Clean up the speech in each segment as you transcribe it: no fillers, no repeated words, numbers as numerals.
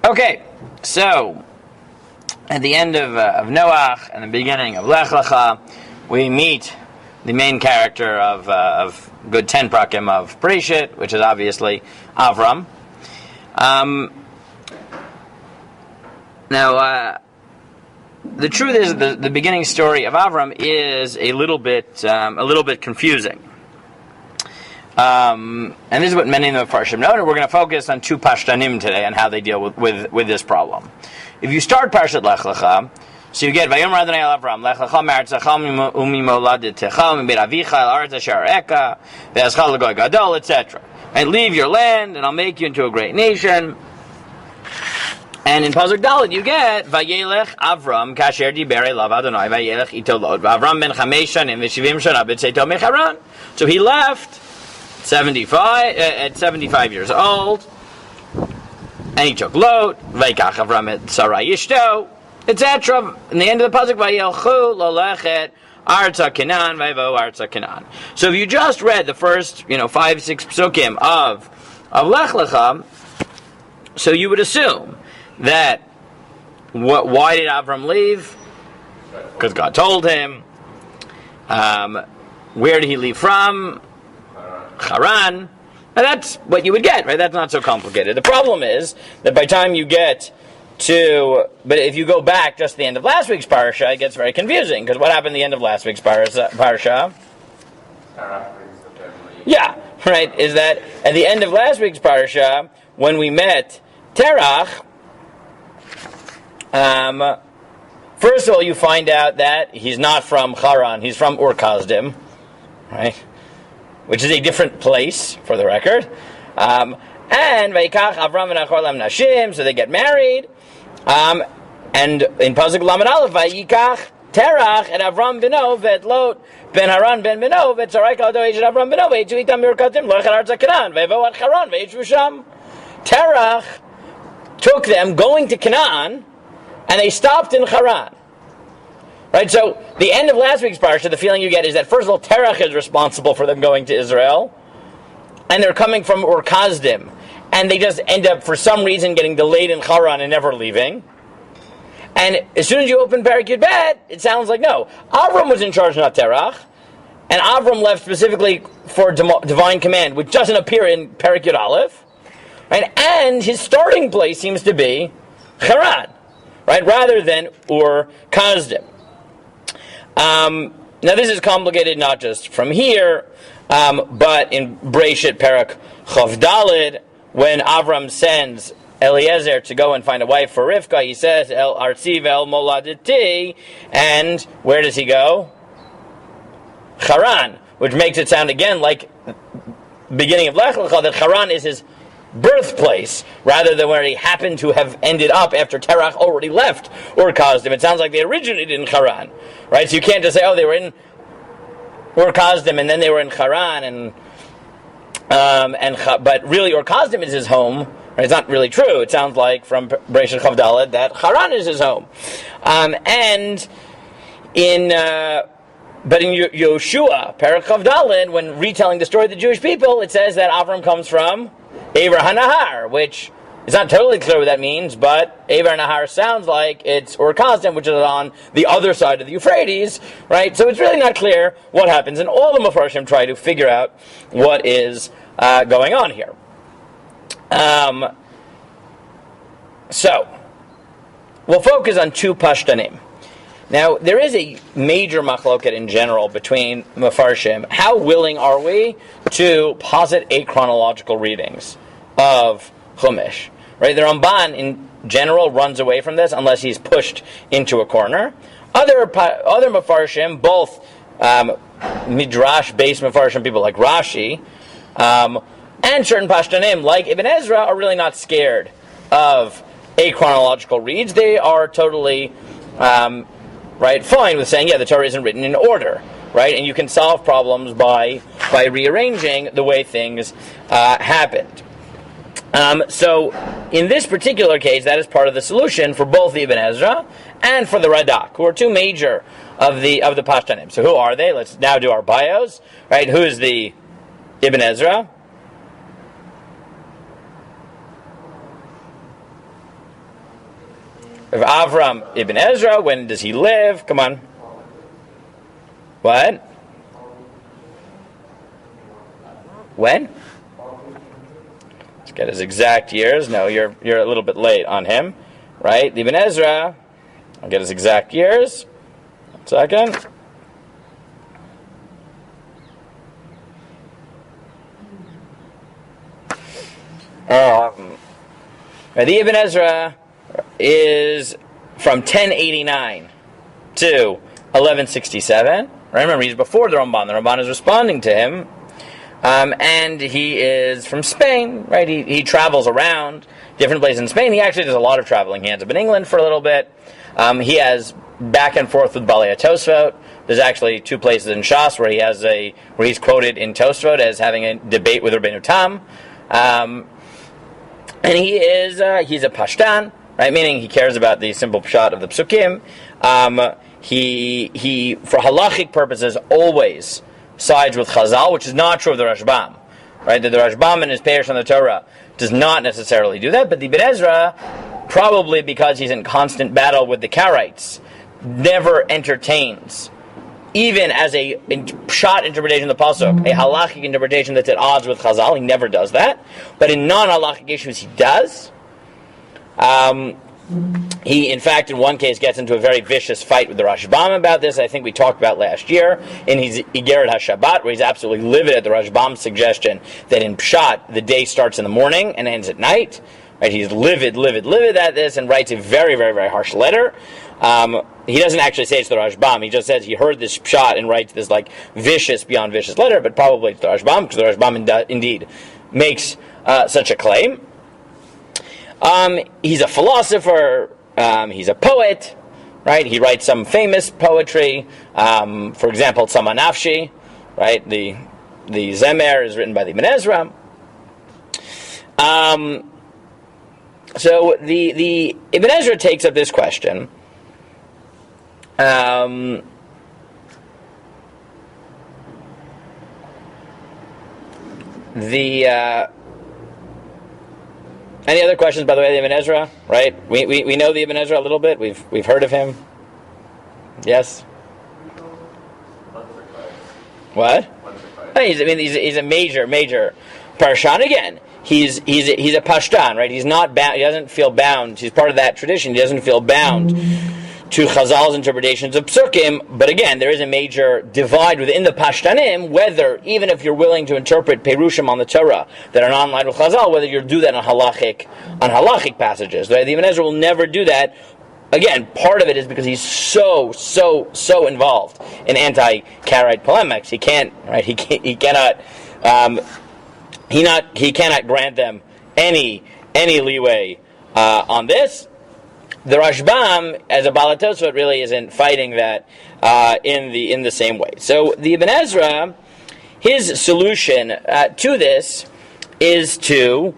Okay, so at the end of Noach and the beginning of Lech Lecha, we meet the main character of good 10 prakim of Bereshit, which is obviously Avraham. Now, the truth is, the beginning story of Avraham is a little bit confusing. And this is what many of the Farshim know, and we're going to focus on two Pashtanim today and how they deal with this problem. If you start Parshat Lech Lecha, so you get Vayomer Adonai el Avraham Lech Lecha me'artzecha u'mimoladitecha u'mibeit avicha el aretz asher areka ve'azcha l'goy gadol, etc. And leave your land, and I'll make you into a great nation. And in Pasuk Dalet you get Vayelech Avram kasher diber elav Adonai Vayelech ito lod Avram ben chamesh shanim v'shivim shana b'tzeito mecharan. So he left at 75 years old, and he took Lot, Vaikach Avram et Sarai Yishto, etc. In the end of the pasuk, Vayelchu lolechet Arza Canaan Vayvo Arza Canaan. So if you just read the first, 5-6 psukim of Lech Lecha, so you would assume that why did Avram leave? Because God told him. Where did he leave from? Haran. And that's what you would get, right? That's not so complicated. The problem is that by the time you get but if you go back just to the end of last week's parasha, it gets very confusing, because what happened at the end of last week's parasha? Yeah, right, is that at the end of last week's parasha, when we met Terach, first of all, you find out that he's not from Haran, he's from Ur-Kasdim, right? Which is a different place, for the record. And Vaikach Avram v'Nachor lam nashim, so they get married. And in Pasuk Lamed Aleph, Vayikach Terach and Avram beno v'et Lot ben Haran ben beno v'et Sarai kaldo ejed Avram beno v'echu itam mirkatim loch al Arza Canaan v'evo ad Haran v'echu sham. Terach took them going to Canaan, and they stopped in Haran. Right, so the end of last week's parsha, the feeling you get is that first of all, Terach is responsible for them going to Israel, and they're coming from Ur-Kasdim, and they just end up, for some reason, getting delayed in Haran and never leaving. And as soon as you open Perek Yud Bet, it sounds like no. Avram was in charge, not Terach, and Avram left specifically for divine command, which doesn't appear in Perek Yud Aleph, right? And his starting place seems to be Haran, right, rather than Ur-Kasdim. Now this is complicated not just from here, but in Bereshit Perek Chav Daled, when Avram sends Eliezer to go and find a wife for Rivka, he says, El Artzi ve'el Moladiti, and where does he go? Haran, which makes it sound again like beginning of Lech Lecha, that Haran is his birthplace, rather than where he happened to have ended up after Terach already left Ur-Kasdim. It sounds like they originated in Haran, right? So you can't just say, they were in Ur-Kasdim and then they were in Haran, but really Ur-Kasdim is his home. Right? It's not really true. It sounds like from Bereshit Chav Daled that Haran is his home, but in Yoshua, Perek Chav Daled, when retelling the story of the Jewish people, it says that Avram comes from Ever HaNahar, which is not totally clear what that means, but Ever HaNahar sounds like it's Ur-Kasdim, which is on the other side of the Euphrates, right? So it's really not clear what happens, and all the Mefarshim try to figure out what is going on here. So, we'll focus on two Pashtanim. Now, there is a major machloket in general between Mefarshim. How willing are we to posit chronological readings of Chumash? Right? The Ramban, in general, runs away from this unless he's pushed into a corner. Other Mefarshim, both Midrash-based Mefarshim, people like Rashi, and certain Pashtanim, like Ibn Ezra, are really not scared of chronological reads. They are totally fine with saying, the Torah isn't written in order, right? And you can solve problems by rearranging the way things happened. So, in this particular case, that is part of the solution for both the Ibn Ezra and for the Radak, who are two major of the Pashtanim. So, who are they? Let's now do our bios, right? Who is the Ibn Ezra? of Avraham Ibn Ezra. When does he live? Come on. What? When? Let's get his exact years. No, you're a little bit late on him, right? Ibn Ezra. I'll get his exact years. 1 second. The Ibn Ezra is from 1089 to 1167. Remember, he's before the Ramban. The Ramban is responding to him. And he is from Spain, right? He travels around different places in Spain. He actually does a lot of traveling. He ends up in England for a little bit. He has back and forth with Balei Tosfot. There's actually 2 places in Shas where he's quoted in Tosfot as having a debate with Rabbeinu Tam. And he's a Pashtan, right? Meaning he cares about the simple pshat of the psukim. He for halachic purposes always sides with Chazal, which is not true of the Rashbam, right? The Rashbam in his Peirush on the Torah does not necessarily do that, but the Ibn Ezra, probably because he's in constant battle with the Karaites, never entertains, even as a pshat interpretation of the pasuk, a halachic interpretation that's at odds with Chazal. He never does that, but in non-halachic issues he does. He, in fact, in one case gets into a very vicious fight with the Rashbam about this. I think we talked about last year in his Igeret HaShabbat, where he's absolutely livid at the Rashbam's suggestion that in Pshat, the day starts in the morning and ends at night. Right? He's livid at this and writes a very, very, very harsh letter. He doesn't actually say it's the Rashbam. He just says he heard this Pshat and writes this like vicious, beyond vicious letter, but probably it's the Rashbam, because the Rashbam indeed makes such a claim. He's a philosopher, he's a poet, right? He writes some famous poetry, for example, Tzama Nafshi, right? The Zemer is written by the Ibn Ezra. So the Ibn Ezra takes up this question. Any other questions, by the way, the Ibn Ezra? Right? We know the Ibn Ezra a little bit. We've heard of him. Yes. What? He's a major parshan. Again, he's a pashtan, right? He's not bound. He doesn't feel bound. He's part of that tradition. He doesn't feel bound to Chazal's interpretations of psukim. But again, there is a major divide within the pashtanim, whether, even if you're willing to interpret perushim on the Torah that are not in line with Chazal, whether you'll do that on halachic passages. Right? The Ibn Ezra will never do that. Again, part of it is because he's so involved in anti-Karaite polemics. He can't, right? He cannot grant them any leeway on this. The Rashbam, as a Balei Tosfot, really isn't fighting that in the same way. So the Ibn Ezra, his solution to this is to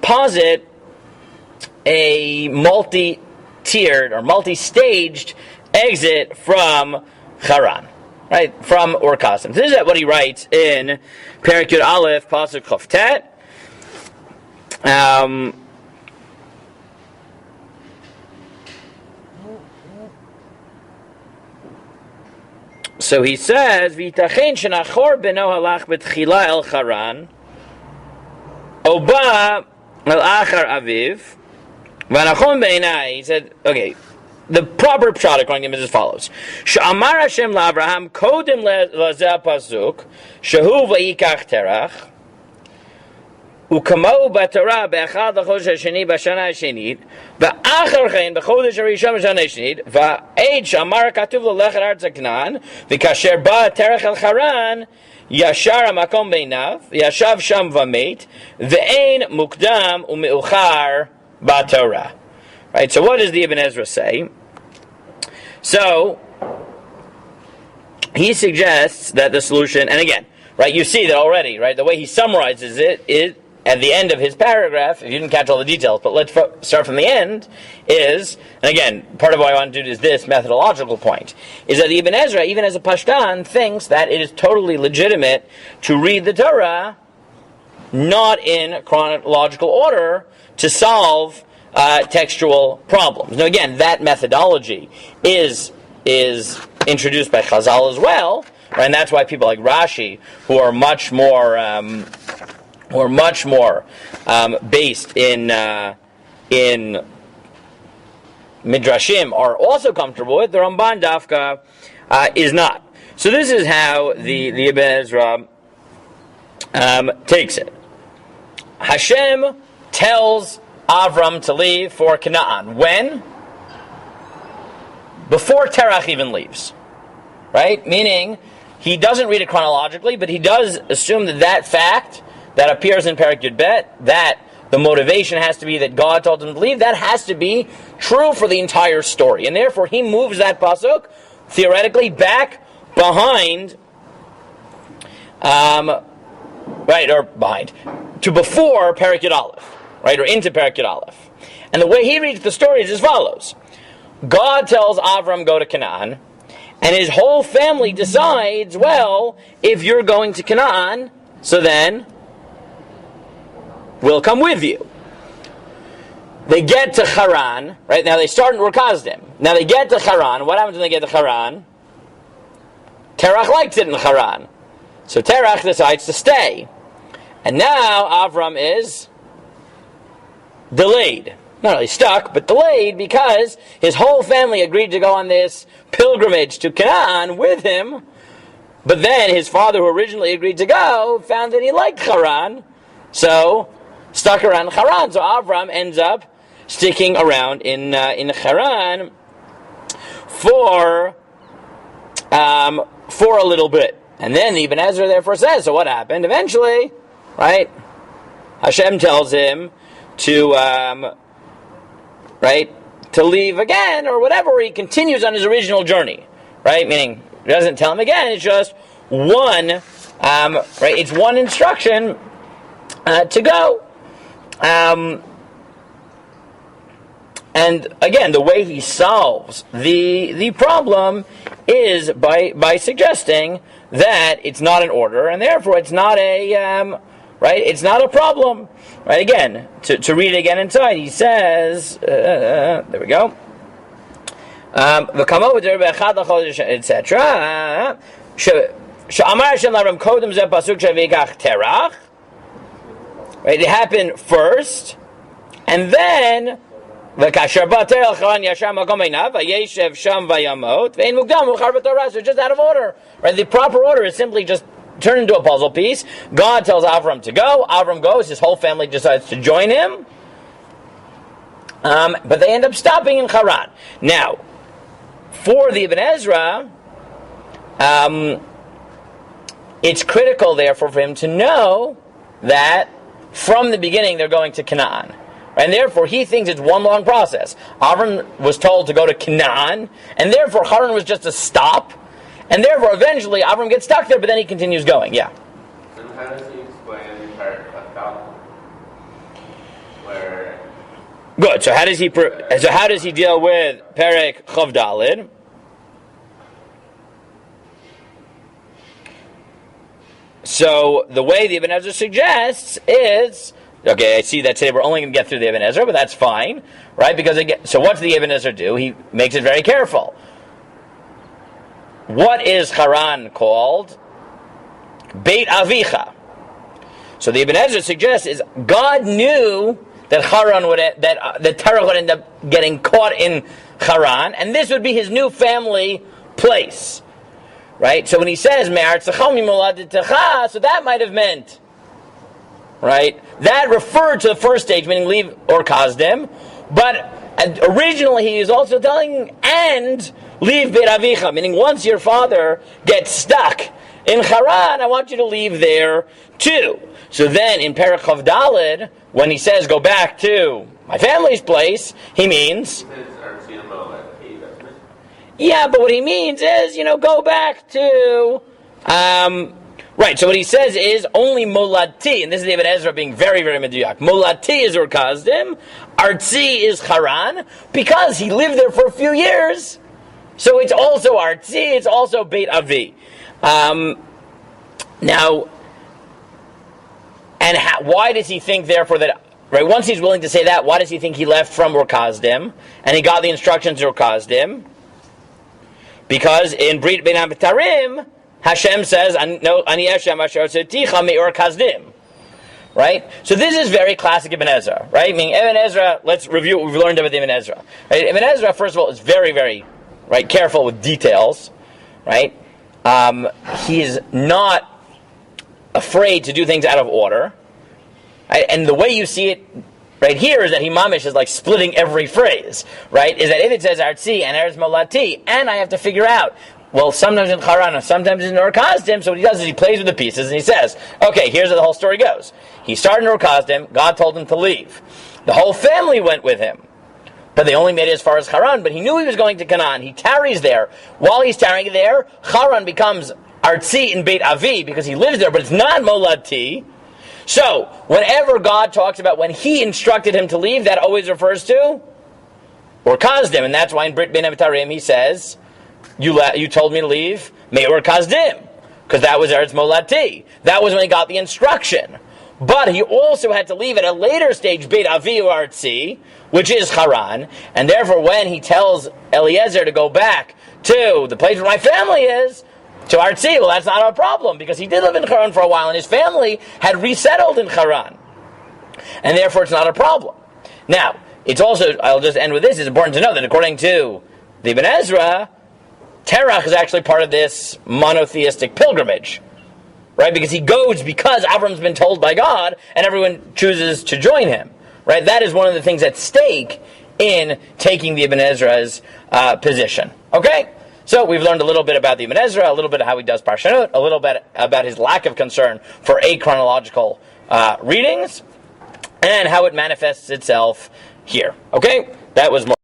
posit a multi-tiered or multi-staged exit from Haran, right? From Ur Kasdim. This is what he writes in Perek Yud Aleph, Pasuk Chof Tet. So he says, "V'itachen shenachor beno halach betchila el Haran, oba el achar aviv, v'anachon beinai." He said, okay, the proper pshat according to him is as follows: She'amar Hashem la'Avraham kodem lezeh pasuk shehu v'yikach terach u'kamau b'Torah be'echad l'chodesh hasheni b'shana hashenit v'achar chen b'chodesh harishon b'shana hashenit v'eid she'amar katuv Lech Lecha-R.J v'kasher ba terach el Haran yashar hamakom beinav yashav sham v'meit v'ein mukdam u'meuchar b'Torah. Right, so what does the Ibn Ezra say? So, he suggests that the solution, and again, right, you see that already, right, the way he summarizes it is, at the end of his paragraph, if you didn't catch all the details, but let's start from the end, is, and again, part of what I want to do is this methodological point, is that the Ibn Ezra, even as a Pashtan, thinks that it is totally legitimate to read the Torah not in chronological order to solve textual problems. Now again, that methodology is introduced by Chazal as well, right? And that's why people like Rashi, who are much more based in Midrashim, are also comfortable with. The Ramban Dafka is not. So this is how the Ibn Ezra takes it. Hashem tells Avram to leave for Canaan. When? Before Terach even leaves. Right? Meaning, he doesn't read it chronologically, but he does assume that fact that appears in Perek Yud Bet, that the motivation has to be that God told him to leave, that has to be true for the entire story. And therefore, he moves that pasuk, theoretically, back behind, to before Perek Yud Aleph, right, or into Perek Yud Aleph. And the way he reads the story is as follows. God tells Avram, go to Canaan, and his whole family decides, well, if you're going to Canaan, so then we'll come with you. They get to Haran, right? Now they start in Urkazdim. Now they get to Haran. What happens when they get to Haran? Terach likes it in Haran. So Terach decides to stay. And now Avram is delayed. Not really stuck, but delayed because his whole family agreed to go on this pilgrimage to Canaan with him. But then his father, who originally agreed to go, found that he liked Haran. So stuck around Haran. So Avram ends up sticking around in Haran for a little bit. And then Ibn Ezra therefore says, so what happened? Eventually, right, Hashem tells him to leave again or whatever, or he continues on his original journey, right? Meaning, he doesn't tell him again, it's just one, it's one instruction to go. And again, the way he solves the problem is by suggesting that it's not an order, and therefore it's not a it's not a problem. Right? Again, to read it again inside, he says, there we go. Etc. Right, it happened first, and then so just out of order. Right? The proper order is simply just turn into a puzzle piece. God tells Avram to go. Avram goes. His whole family decides to join him. But they end up stopping in Haran. Now, for the Ibn Ezra, it's critical, therefore, for him to know that from the beginning they're going to Canaan. And therefore, he thinks it's one long process. Avram was told to go to Canaan, and therefore Haran was just a stop. And therefore, eventually, Avram gets stuck there, but then he continues going. Yeah. And how does he explain Perek Chaf? Where? Good. So how does he deal with Perek Chav Daled? So the way the Ibn Ezra suggests is, okay, I see that today we're only going to get through the Ibn Ezra, but that's fine, right? Because so what's the Ibn Ezra do? He makes it very careful. What is Haran called? Beit Avicha. So the Ibn Ezra suggests is God knew that Haran that Terach would end up getting caught in Haran, and this would be his new family place, right? So when he says Me'artzecha mimoladatecha, so that might have meant, right? That referred to the first stage, meaning leave Urkazdim, but originally he is also telling and leave Beit Avicha, meaning once your father gets stuck in Haran, I want you to leave there too. So then in Perek Chav Daled, when he says go back to my family's place, he means, yeah, but what he means is, go back to, right, so what he says is only Molati, and this is Ibn Ezra being very, very meduyak. Molati is Urkazdim, Artzi is Haran, because he lived there for a few years, so it's also Artzi, it's also Beit Avi. Now, and why does he think, therefore, that right, once he's willing to say that, why does he think he left from Ur Kasdim? And he got the instructions to Ur Kasdim? Because in Brit Ben HaBetarim, Hashem says, Ani Hashem asher hotzeticha me'Ur Kasdim. Right? So this is very classic Ibn Ezra, right? Meaning Ibn Ezra, let's review what we've learned about Ibn Ezra. Right? Ibn Ezra, first of all, is very, very careful with details, right? He is not afraid to do things out of order. Right? And the way you see it right here is that he mamish is like splitting every phrase, right? Is that if it says Artzi and Eretz Molati, and I have to figure out, well, sometimes in Haran, sometimes in Ur Kasdim, so what he does is he plays with the pieces and he says, okay, here's how the whole story goes. He started in Ur Kasdim, God told him to leave. The whole family went with him. But they only made it as far as Haran, but he knew he was going to Canaan. He tarries there. While he's tarrying there, Haran becomes Artzi in Beit Avi because he lives there, but it's not Molati. So, whenever God talks about when he instructed him to leave, that always refers to Ur Kasdim, and that's why in Brit Ben HaBetarim he says, you told me to leave Me'Ur Kasdim, because that was Eretz Molati. That was when he got the instruction. But he also had to leave at a later stage Beit Avi or Artzi, which is Haran, and therefore when he tells Eliezer to go back to the place where my family is, to Artzi, well, that's not a problem, because he did live in Haran for a while, and his family had resettled in Haran. And therefore it's not a problem. Now, it's also, I'll just end with this, it's important to know that according to the Ibn Ezra, Terach is actually part of this monotheistic pilgrimage. Right? Because he goes because Avram's been told by God, and everyone chooses to join him. Right? That is one of the things at stake in taking the Ibn Ezra's position. Okay? So we've learned a little bit about the Ibn Ezra, a little bit of how he does Parshanut, a little bit about his lack of concern for achronological readings, and how it manifests itself here. Okay? That was more